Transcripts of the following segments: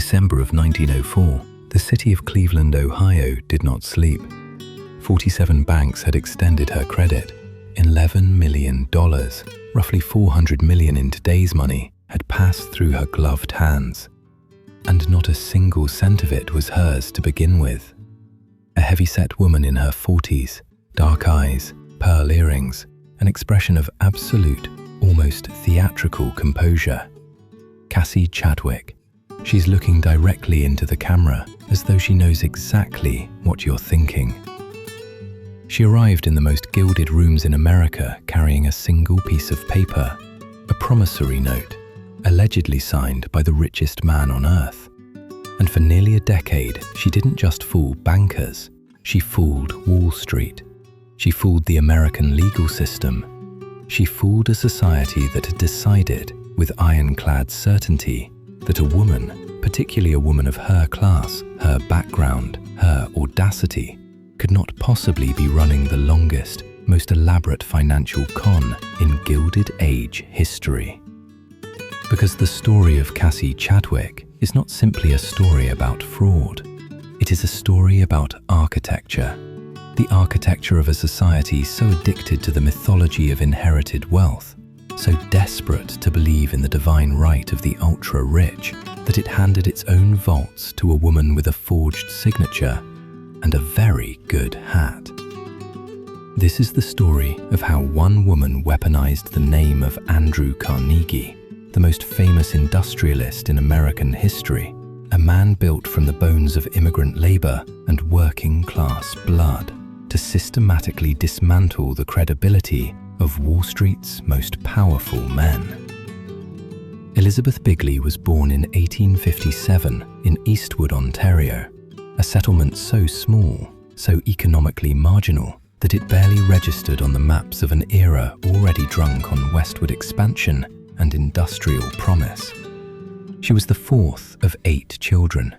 December of 1904, the city of Cleveland, Ohio, did not sleep. 47 banks had extended her credit. $11 million, roughly $400 million in today's money, had passed through her gloved hands. And not a single cent of it was hers to begin with. A heavy-set woman in her 40s, dark eyes, pearl earrings, an expression of absolute, almost theatrical composure. Cassie Chadwick. She's looking directly into the camera as though she knows exactly what you're thinking. She arrived in the most gilded rooms in America carrying a single piece of paper, a promissory note, allegedly signed by the richest man on earth. And for nearly a decade, she didn't just fool bankers, she fooled Wall Street. She fooled the American legal system. She fooled a society that had decided, with ironclad certainty, that a woman, particularly a woman of her class, her background, her audacity, could not possibly be running the longest, most elaborate financial con in Gilded Age history. Because the story of Cassie Chadwick is not simply a story about fraud. It is a story about architecture. The architecture of a society so addicted to the mythology of inherited wealth, so desperate to believe in the divine right of the ultra-rich, that it handed its own vaults to a woman with a forged signature and a very good hat. This is the story of how one woman weaponized the name of Andrew Carnegie, the most famous industrialist in American history, a man built from the bones of immigrant labor and working-class blood, to systematically dismantle the credibility of Wall Street's most powerful men. Elizabeth Bigley was born in 1857 in Eastwood, Ontario, a settlement so small, so economically marginal, that it barely registered on the maps of an era already drunk on westward expansion and industrial promise. She was the fourth of 8 children.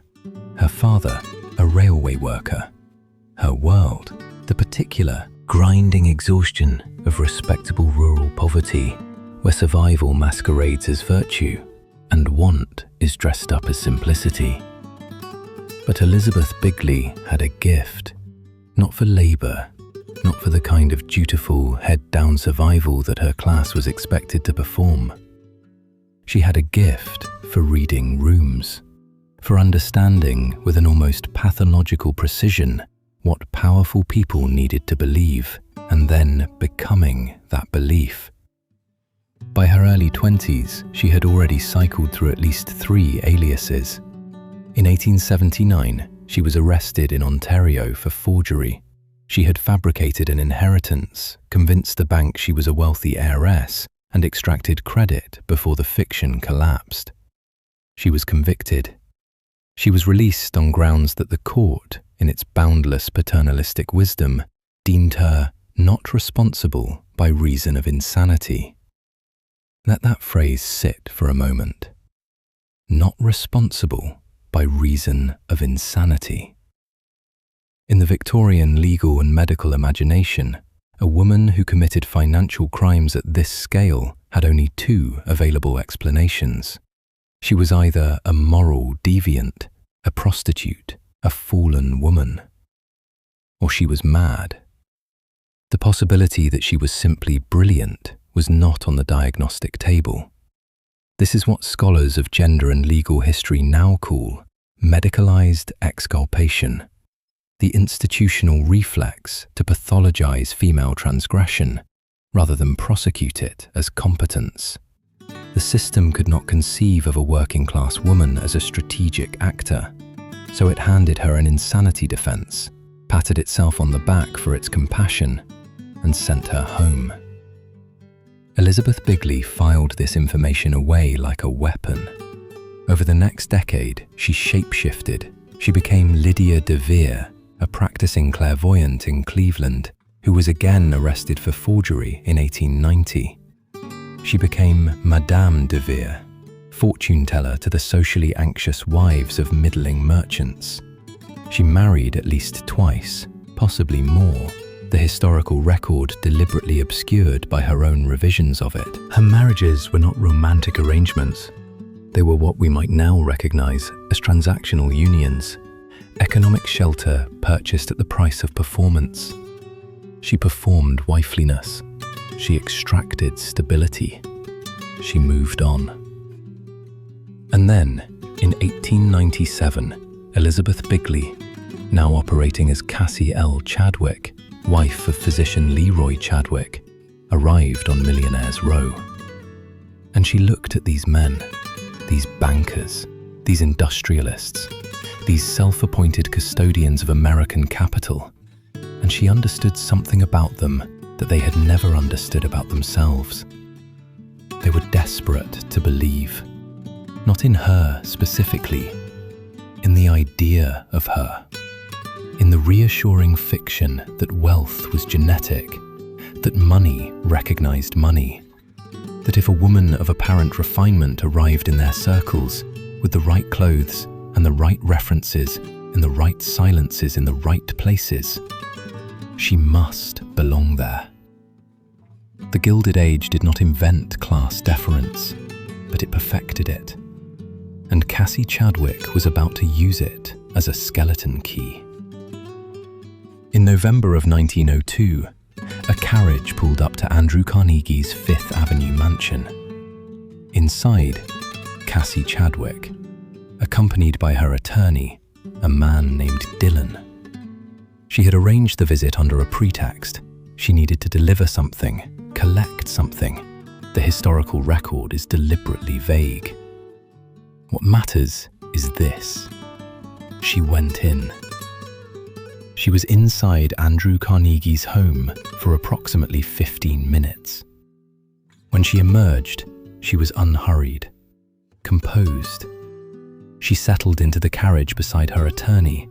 Her father, a railway worker. Her world, the particular, grinding exhaustion of respectable rural poverty, where survival masquerades as virtue and want is dressed up as simplicity. But Elizabeth Bigley had a gift, not for labor, not for the kind of dutiful, head-down survival that her class was expected to perform. She had a gift for reading rooms, for understanding with an almost pathological precision what powerful people needed to believe, and then becoming that belief. By her early 20s, she had already cycled through at least 3 aliases. In 1879, she was arrested in Ontario for forgery. She had fabricated an inheritance, convinced the bank she was a wealthy heiress, and extracted credit before the fiction collapsed. She was convicted. She was released on grounds that the court, in its boundless paternalistic wisdom, deemed her not responsible by reason of insanity. Let that phrase sit for a moment. Not responsible by reason of insanity. In the Victorian legal and medical imagination, a woman who committed financial crimes at this scale had only 2 available explanations. She was either a moral deviant, a prostitute, a fallen woman, or she was mad. The possibility that she was simply brilliant was not on the diagnostic table. This is what scholars of gender and legal history now call medicalized exculpation, the institutional reflex to pathologize female transgression rather than prosecute it as competence. The system could not conceive of a working-class woman as a strategic actor, so it handed her an insanity defense, patted itself on the back for its compassion, and sent her home. Elizabeth Bigley filed this information away like a weapon. Over the next decade, she shape-shifted. She became Lydia de Vere, a practicing clairvoyant in Cleveland, who was again arrested for forgery in 1890. She became Madame de Vere, fortune-teller to the socially anxious wives of middling merchants. She married at least twice, possibly more, the historical record deliberately obscured by her own revisions of it. Her marriages were not romantic arrangements. They were what we might now recognize as transactional unions, economic shelter purchased at the price of performance. She performed wifeliness. She extracted stability. She moved on. And then, in 1897, Elizabeth Bigley, now operating as Cassie L. Chadwick, wife of physician Leroy Chadwick, arrived on Millionaire's Row. And she looked at these men, these bankers, these industrialists, these self-appointed custodians of American capital, and she understood something about them that they had never understood about themselves. They were desperate to believe, not in her specifically, in the idea of her, in the reassuring fiction that wealth was genetic, that money recognized money, that if a woman of apparent refinement arrived in their circles with the right clothes and the right references and the right silences in the right places, she must belong there. The Gilded Age did not invent class deference, but it perfected it. And Cassie Chadwick was about to use it as a skeleton key. In November of 1902, a carriage pulled up to Andrew Carnegie's Fifth Avenue mansion. Inside, Cassie Chadwick, accompanied by her attorney, a man named Dylan. She had arranged the visit under a pretext. She needed to deliver something, collect something. The historical record is deliberately vague. What matters is this. She went in. She was inside Andrew Carnegie's home for approximately 15 minutes. When she emerged, she was unhurried, composed. She settled into the carriage beside her attorney,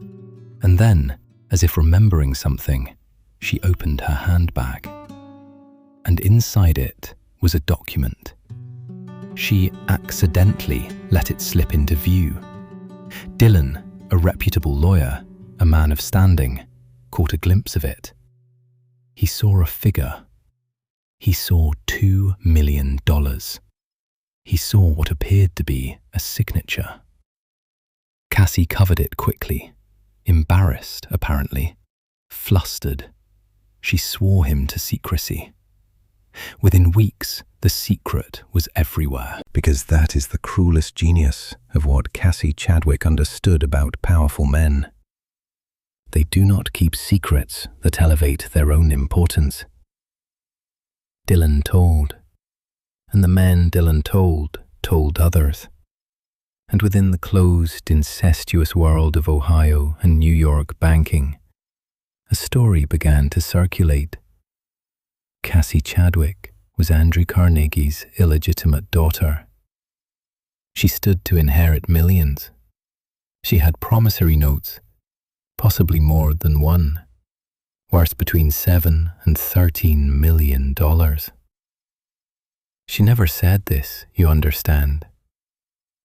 and then, as if remembering something, she opened her handbag. And inside it was a document. She accidentally let it slip into view. Dylan, a reputable lawyer, a man of standing, caught a glimpse of it. He saw a figure. He saw $2 million. He saw what appeared to be a signature. Cassie covered it quickly, embarrassed, apparently, flustered. She swore him to secrecy. Within weeks, the secret was everywhere. Because that is the cruelest genius of what Cassie Chadwick understood about powerful men. They do not keep secrets that elevate their own importance. Dylan told, and the men Dylan told others. And within the closed, incestuous world of Ohio and New York banking, a story began to circulate. Cassie Chadwick was Andrew Carnegie's illegitimate daughter. She stood to inherit millions. She had promissory notes, possibly more than one, worth between $7 and $13 million. She never said this, you understand.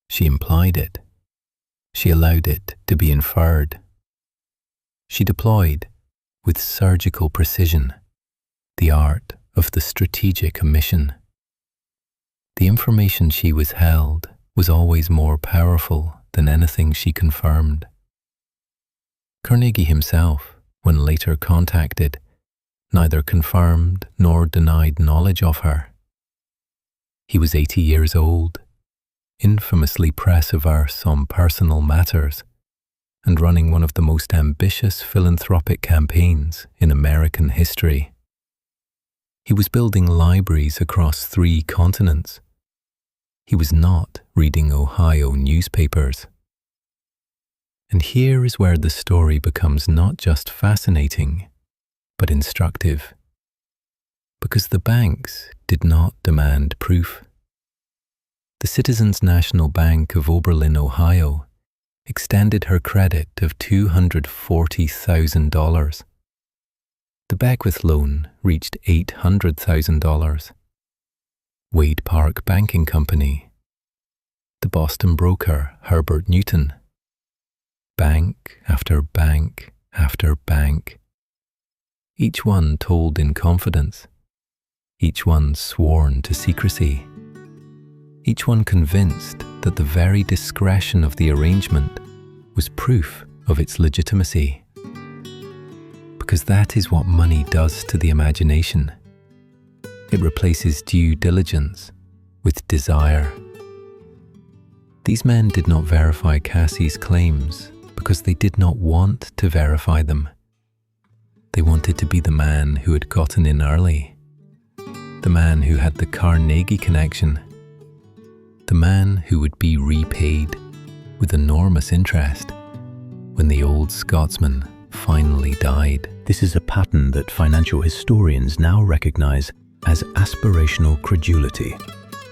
She implied it. She allowed it to be inferred. She deployed, with surgical precision, the art of the strategic omission. The information she withheld was always more powerful than anything she confirmed. Carnegie himself, when later contacted, neither confirmed nor denied knowledge of her. He was 80 years old, infamously press-averse on personal matters, and running one of the most ambitious philanthropic campaigns in American history. He was building libraries across 3 continents. He was not reading Ohio newspapers. And here is where the story becomes not just fascinating, but instructive. Because the banks did not demand proof. The Citizens National Bank of Oberlin, Ohio, extended her credit of $240,000. The Beckwith loan reached $800,000. Wade Park Banking Company, the Boston broker Herbert Newton, bank after bank after bank. Each one told in confidence, each one sworn to secrecy, each one convinced that the very discretion of the arrangement was proof of its legitimacy. Because that is what money does to the imagination. It replaces due diligence with desire. These men did not verify Cassie's claims because they did not want to verify them. They wanted to be the man who had gotten in early, the man who had the Carnegie connection, the man who would be repaid with enormous interest when the old Scotsman finally died. This is a pattern that financial historians now recognize as aspirational credulity,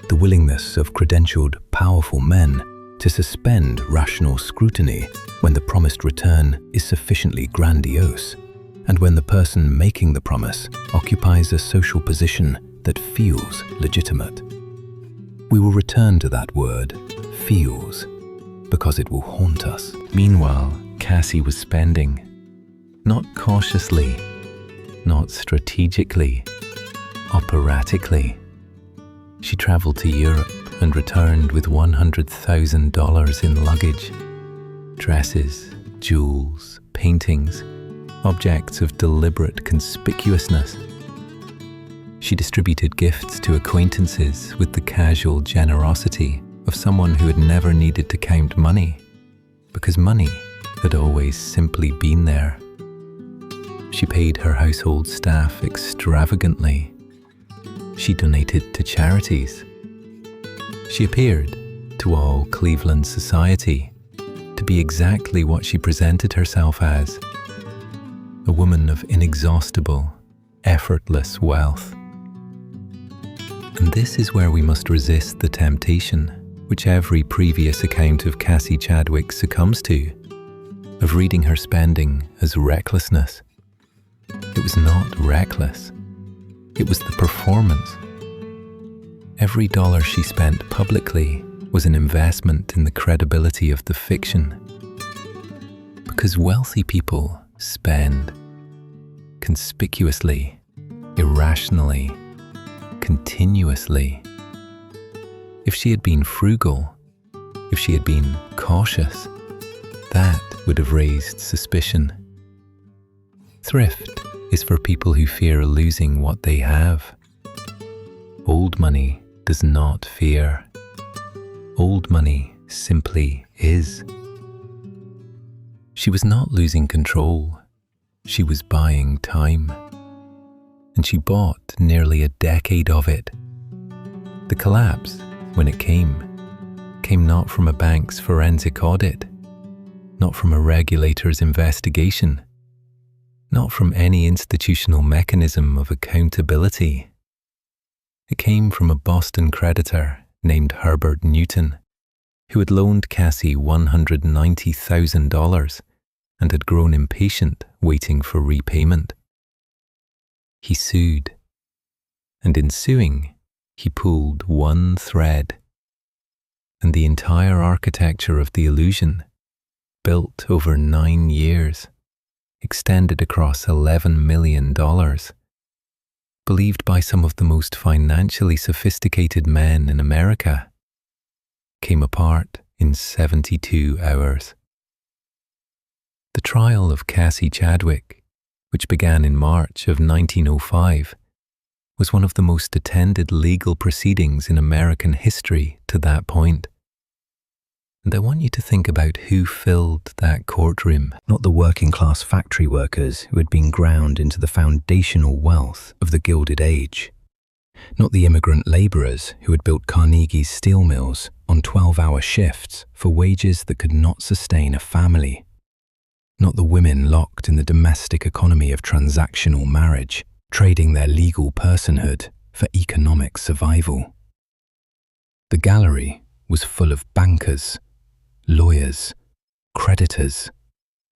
the willingness of credentialed, powerful men to suspend rational scrutiny when the promised return is sufficiently grandiose, and when the person making the promise occupies a social position that feels legitimate. We will return to that word, feels, because it will haunt us. Meanwhile, Cassie was spending, not cautiously, not strategically, operatically. She traveled to Europe and returned with $100,000 in luggage, dresses, jewels, paintings, objects of deliberate conspicuousness. She distributed gifts to acquaintances with the casual generosity of someone who had never needed to count money, because money had always simply been there. She paid her household staff extravagantly. She donated to charities. She appeared to all Cleveland society to be exactly what she presented herself as, a woman of inexhaustible, effortless wealth. And this is where we must resist the temptation, which every previous account of Cassie Chadwick succumbs to, of reading her spending as recklessness. It was not reckless. It was the performance. Every dollar she spent publicly was an investment in the credibility of the fiction. Because wealthy people spend conspicuously, irrationally, continuously. If she had been frugal, if she had been cautious, that would have raised suspicion. Thrift is for people who fear losing what they have. Old money does not fear. Old money simply is. She was not losing control. She was buying time. And she bought nearly a decade of it. The collapse, when it came not from a bank's forensic audit, not from a regulator's investigation, not from any institutional mechanism of accountability. It came from a Boston creditor named Herbert Newton, who had loaned Cassie $190,000 and had grown impatient waiting for repayment. He sued, and in suing, he pulled one thread, and the entire architecture of the illusion, built over 9 years, extended across $11 million, believed by some of the most financially sophisticated men in America, came apart in 72 hours. The trial of Cassie Chadwick, which began in March of 1905, was one of the most attended legal proceedings in American history to that point. And I want you to think about who filled that courtroom. Not the working-class factory workers who had been ground into the foundational wealth of the Gilded Age. Not the immigrant laborers who had built Carnegie's steel mills on 12-hour shifts for wages that could not sustain a family. Not the women locked in the domestic economy of transactional marriage, trading their legal personhood for economic survival. The gallery was full of bankers, lawyers, creditors,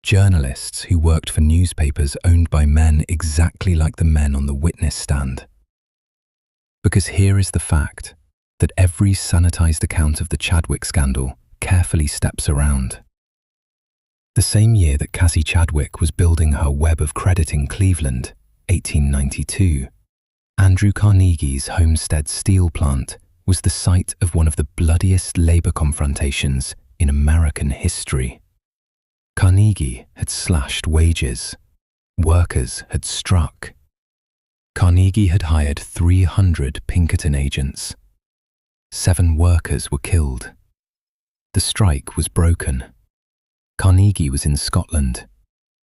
journalists who worked for newspapers owned by men exactly like the men on the witness stand. Because here is the fact that every sanitized account of the Chadwick scandal carefully steps around. The same year that Cassie Chadwick was building her web of credit in Cleveland, 1892, Andrew Carnegie's Homestead steel plant was the site of one of the bloodiest labor confrontations in American history. Carnegie had slashed wages. Workers had struck. Carnegie had hired 300 Pinkerton agents. 7 workers were killed. The strike was broken. Carnegie was in Scotland.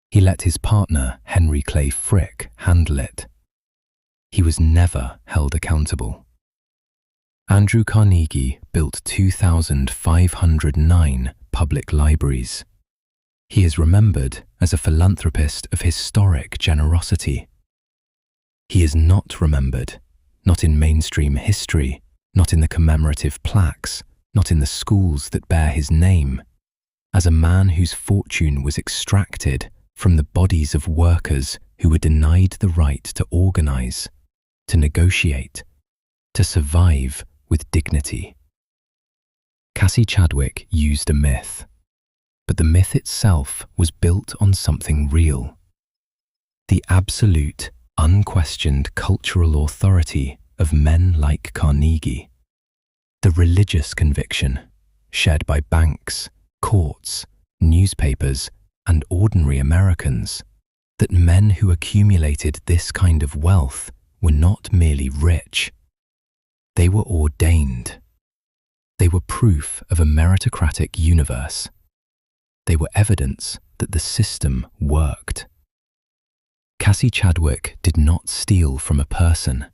He let his partner, Henry Clay Frick, handle it. He was never held accountable. Andrew Carnegie built 2,509 public libraries. He is remembered as a philanthropist of historic generosity. He is not remembered, not in mainstream history, not in the commemorative plaques, not in the schools that bear his name, as a man whose fortune was extracted from the bodies of workers who were denied the right to organize, to negotiate, to survive with dignity. Cassie Chadwick used a myth, but the myth itself was built on something real. The absolute, unquestioned cultural authority of men like Carnegie. The religious conviction, shared by banks, courts, newspapers, and ordinary Americans, that men who accumulated this kind of wealth were not merely rich. They were ordained. They were proof of a meritocratic universe. They were evidence that the system worked. Cassie Chadwick did not steal from a person.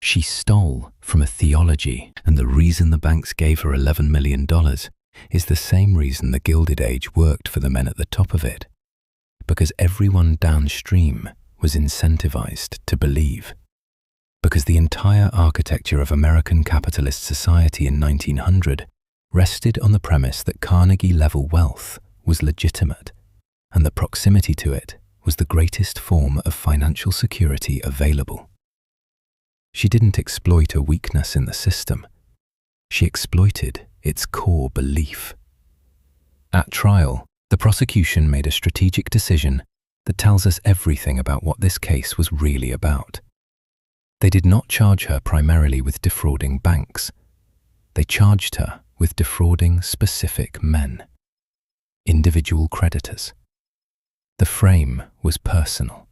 She stole from a theology, and the reason the banks gave her $11 million is the same reason the Gilded Age worked for the men at the top of it, because everyone downstream was incentivized to believe. Because the entire architecture of American capitalist society in 1900 rested on the premise that Carnegie-level wealth was legitimate, and that proximity to it was the greatest form of financial security available. She didn't exploit a weakness in the system. She exploited its core belief. At trial, the prosecution made a strategic decision that tells us everything about what this case was really about. They did not charge her primarily with defrauding banks. They charged her with defrauding specific men, individual creditors. The frame was personal.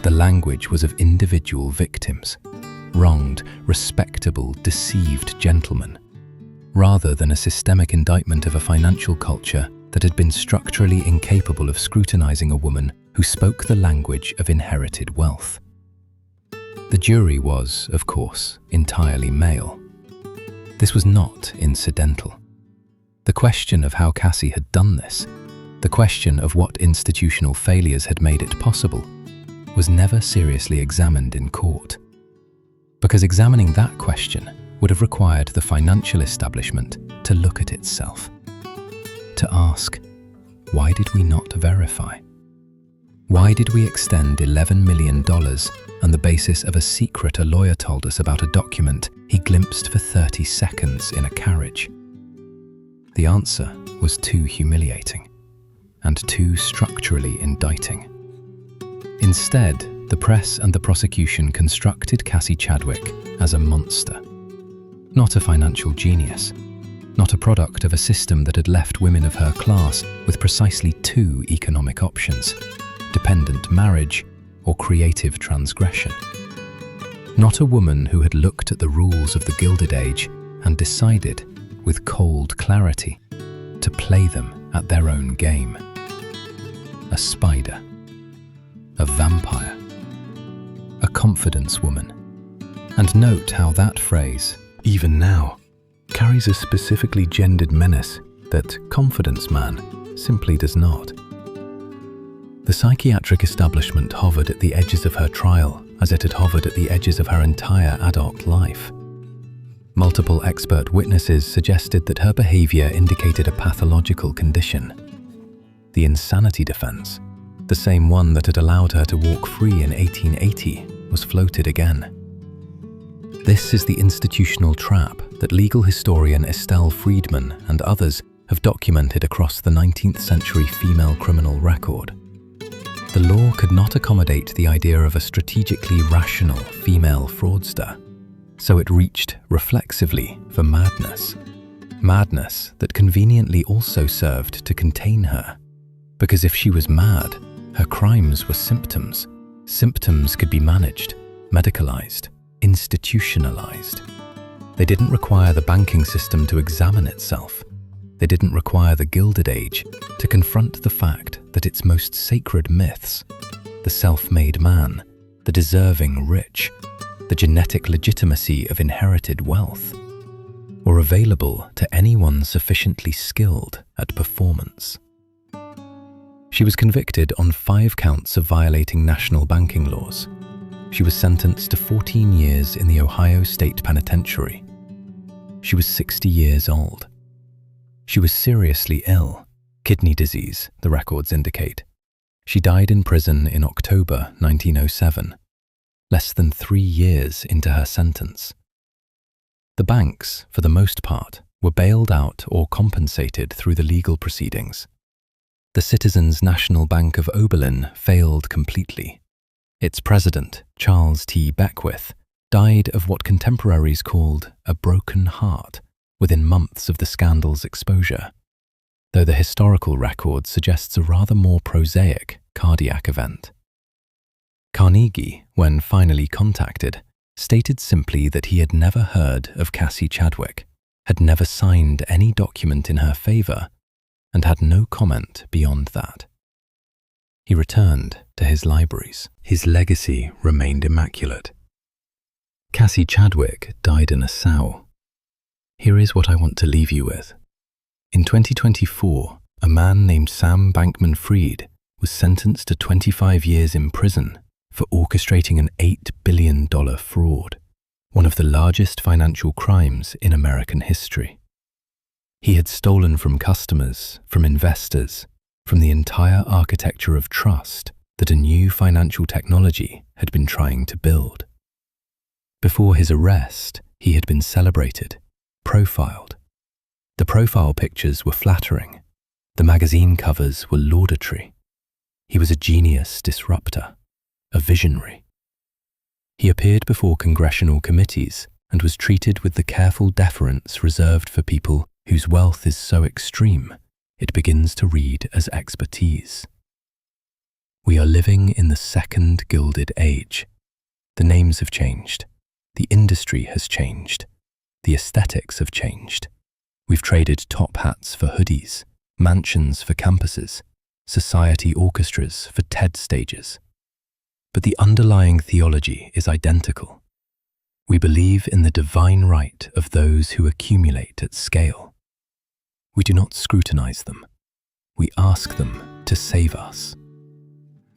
The language was of individual victims, wronged, respectable, deceived gentlemen, rather than a systemic indictment of a financial culture that had been structurally incapable of scrutinizing a woman who spoke the language of inherited wealth. The jury was, of course, entirely male. This was not incidental. The question of how Cassie had done this, the question of what institutional failures had made it possible, was never seriously examined in court. Because examining that question would have required the financial establishment to look at itself, to ask, why did we not verify? Why did we extend $11 million on the basis of a secret a lawyer told us about a document he glimpsed for 30 seconds in a carriage? The answer was too humiliating and too structurally indicting. Instead, the press and the prosecution constructed Cassie Chadwick as a monster, not a financial genius, not a product of a system that had left women of her class with precisely 2 economic options: dependent marriage or creative transgression. Not a woman who had looked at the rules of the Gilded Age and decided, with cold clarity, to play them at their own game. A spider, a vampire, a confidence woman. And note how that phrase, even now, carries a specifically gendered menace that confidence man simply does not. The psychiatric establishment hovered at the edges of her trial as it had hovered at the edges of her entire adult life. Multiple expert witnesses suggested that her behavior indicated a pathological condition. The insanity defense, the same one that had allowed her to walk free in 1880, was floated again. This is the institutional trap that legal historian Estelle Friedman and others have documented across the 19th century female criminal record. The law could not accommodate the idea of a strategically rational female fraudster. So it reached reflexively for madness. Madness that conveniently also served to contain her. Because if she was mad, her crimes were symptoms. Symptoms could be managed, medicalized, institutionalized. They didn't require the banking system to examine itself. They didn't require the Gilded Age to confront the fact that its most sacred myths, the self-made man, the deserving rich, the genetic legitimacy of inherited wealth, were available to anyone sufficiently skilled at performance. She was convicted on 5 counts of violating national banking laws. She was sentenced to 14 years in the Ohio State Penitentiary. She was 60 years old. She was seriously ill, kidney disease, the records indicate. She died in prison in October 1907, less than 3 years into her sentence. The banks, for the most part, were bailed out or compensated through the legal proceedings. The Citizens National Bank of Oberlin failed completely. Its president, Charles T. Beckwith, died of what contemporaries called a broken heart within months of the scandal's exposure, though the historical record suggests a rather more prosaic cardiac event. Carnegie, when finally contacted, stated simply that he had never heard of Cassie Chadwick, had never signed any document in her favor, and had no comment beyond that. He returned to his libraries. His legacy remained immaculate. Cassie Chadwick died in a sow. Here is what I want to leave you with. In 2024, a man named Sam Bankman-Fried was sentenced to 25 years in prison for orchestrating an $8 billion fraud, one of the largest financial crimes in American history. He had stolen from customers, from investors, from the entire architecture of trust that a new financial technology had been trying to build. Before his arrest, he had been celebrated, profiled. The profile pictures were flattering. The magazine covers were laudatory. He was a genius disruptor, a visionary. He appeared before congressional committees and was treated with the careful deference reserved for people whose wealth is so extreme it begins to read as expertise. We are living in the second Gilded Age. The names have changed. The industry has changed. The aesthetics have changed. We've traded top hats for hoodies, mansions for campuses, society orchestras for TED stages. But the underlying theology is identical. We believe in the divine right of those who accumulate at scale. We do not scrutinize them. We ask them to save us.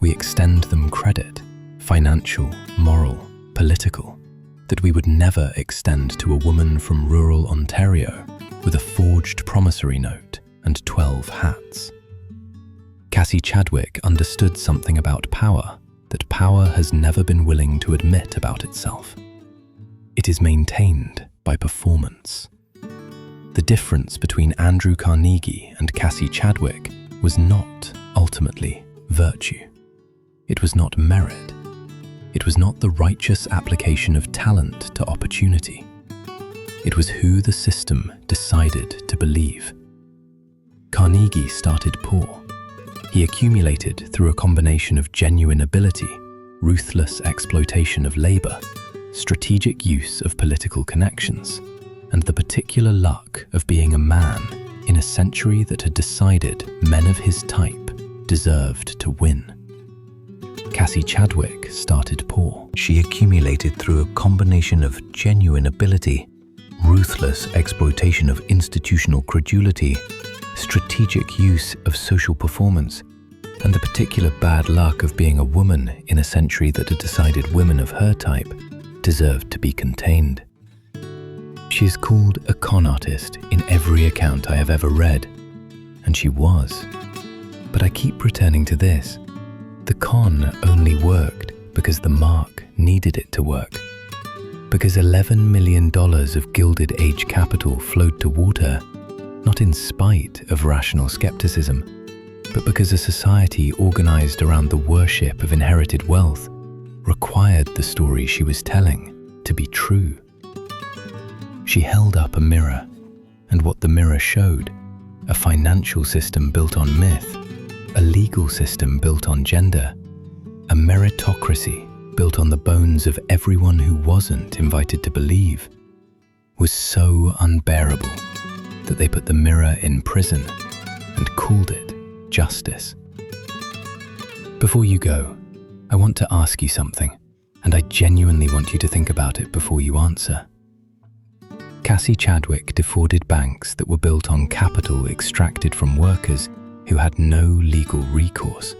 We extend them credit, financial, moral, political, that we would never extend to a woman from rural Ontario with a forged promissory note and 12 hats. Cassie Chadwick understood something about power that power has never been willing to admit about itself. It is maintained by performance. The difference between Andrew Carnegie and Cassie Chadwick was not, ultimately, virtue. It was not merit. It was not the righteous application of talent to opportunity. It was who the system decided to believe. Carnegie started poor. He accumulated through a combination of genuine ability, ruthless exploitation of labor, strategic use of political connections, and the particular luck of being a man in a century that had decided men of his type deserved to win. Cassie Chadwick started poor. She accumulated through a combination of genuine ability, ruthless exploitation of institutional credulity, strategic use of social performance, and the particular bad luck of being a woman in a century that had decided women of her type deserved to be contained. She is called a con artist in every account I have ever read, and she was. But I keep returning to this. The con only worked because the mark needed it to work. Because $11 million of Gilded Age capital flowed toward her, not in spite of rational skepticism, but because a society organized around the worship of inherited wealth required the story she was telling to be true. She held up a mirror, and what the mirror showed, a financial system built on myth, a legal system built on gender, a meritocracy built on the bones of everyone who wasn't invited to believe, was so unbearable that they put the mirror in prison and called it justice. Before you go, I want to ask you something, and I genuinely want you to think about it before you answer. Cassie Chadwick defrauded banks that were built on capital extracted from workers who had no legal recourse.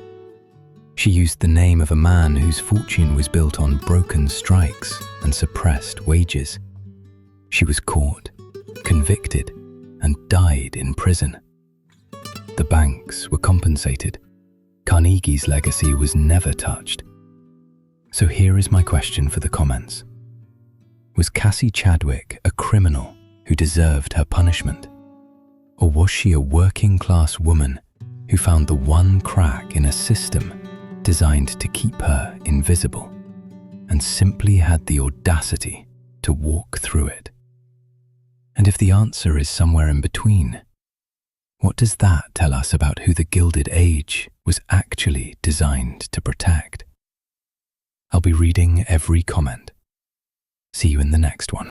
She used the name of a man whose fortune was built on broken strikes and suppressed wages. She was caught, convicted, and died in prison. The banks were compensated. Carnegie's legacy was never touched. So here is my question for the comments. Was Cassie Chadwick a criminal who deserved her punishment? Or was she a working-class woman who found the one crack in a system designed to keep her invisible and simply had the audacity to walk through it? And if the answer is somewhere in between, what does that tell us about who the Gilded Age was actually designed to protect? I'll be reading every comment. See you in the next one.